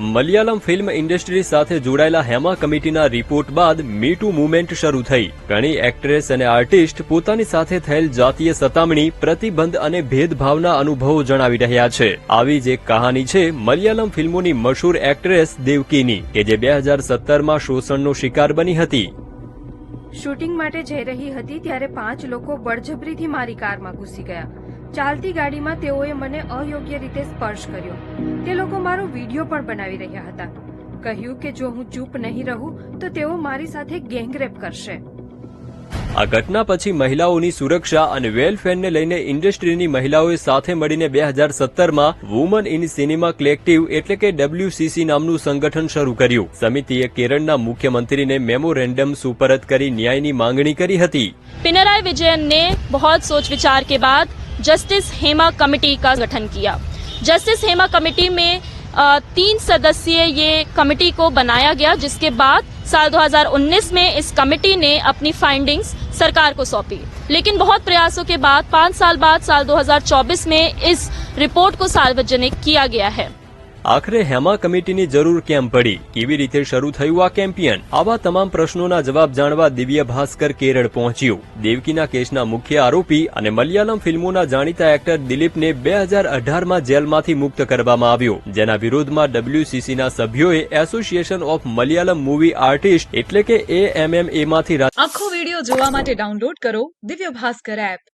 Malayalam film industry સાથે જોડાયેલા હેમા કમિટીના રિપોર્ટ બાદ મી ટુ મૂવમેન્ટ શરૂ થઈ. ઘણી એક્ટ્રેસ અને આર્ટિસ્ટ પોતાની સાથે થયેલ જાતીય સતામણી, પ્રતિબંધ અને ભેદભાવના અનુભવો જણાવી રહ્યા છે. આવી જ એક કહાની છે મલયાલમ ફિલ્મોની મશહૂર એક્ટ્રેસ દેવકીની, કે જે 2017માં શોષણનો શિકાર બની હતી. શૂટિંગ માટે જઈ રહી હતી ત્યારે 5 લોકો બળજબરીથી મારી કારમાં ઘૂસી ગયા. ચાલતી ગાડીમાં તેઓએ મને અયોગ્ય રીતે સ્પર્શ કર્યો. તે લોકો મારો વિડીયો પણ બનાવી રહ્યા હતા. કહ્યું કે જો હું ચૂપ નહીં રહું તો તેઓ મારી સાથે ગેંગરેપ કરશે. આ ઘટના પછી મહિલાઓની સુરક્ષા અને વેલફેરને લઈને ઇન્ડસ્ટ્રીની મહિલાઓએ સાથે મળીને 2017માં વુમન ઇન સિનેમા કલેક્ટિવ એટલે કે WCC નામનું સંગઠન શરૂ કર્યું. સમિતિએ કેરળના મુખ્યમંત્રીને મેમોરેન્ડમ સુપરત કરી ન્યાયની માંગણી કરી હતી. पिनराई विजयन ने बहुत सोच विचार के बाद जस्टिस हेमा कमेटी का गठन किया. जस्टिस हेमा कमेटी में 3 सदस्यीय ये कमेटी को बनाया गया, जिसके बाद साल 2019 में इस कमेटी ने अपनी फाइंडिंग्स सरकार को सौंपी. लेकिन बहुत प्रयासों के बाद 5 साल बाद साल 2024 में इस रिपोर्ट को सार्वजनिक किया गया है. આખરે હેમા કમિટીની જરૂર કેમ પડી? કેવી રીતે શરૂ થયું આ કેમ્પિયન? આવા તમામ પ્રશ્નોના જવાબ જાણવા દિવ્ય ભાસ્કર કેરળ પહોંચ્યું. દેવકીના કેસના મુખ્ય આરોપી અને મલયાલમ ફિલ્મોના જાણીતા એક્ટર દિલીપને 2018માં જેલમાંથી મુક્ત કરવામાં આવ્યો, જેના વિરોધમાં WCCના સભ્યોએ association of Malayalam movie artist એટલે કે AMMA માંથી આખો વિડિયો જોવા માટે ડાઉનલોડ કરો દિવ્ય ભાસ્કર એપ.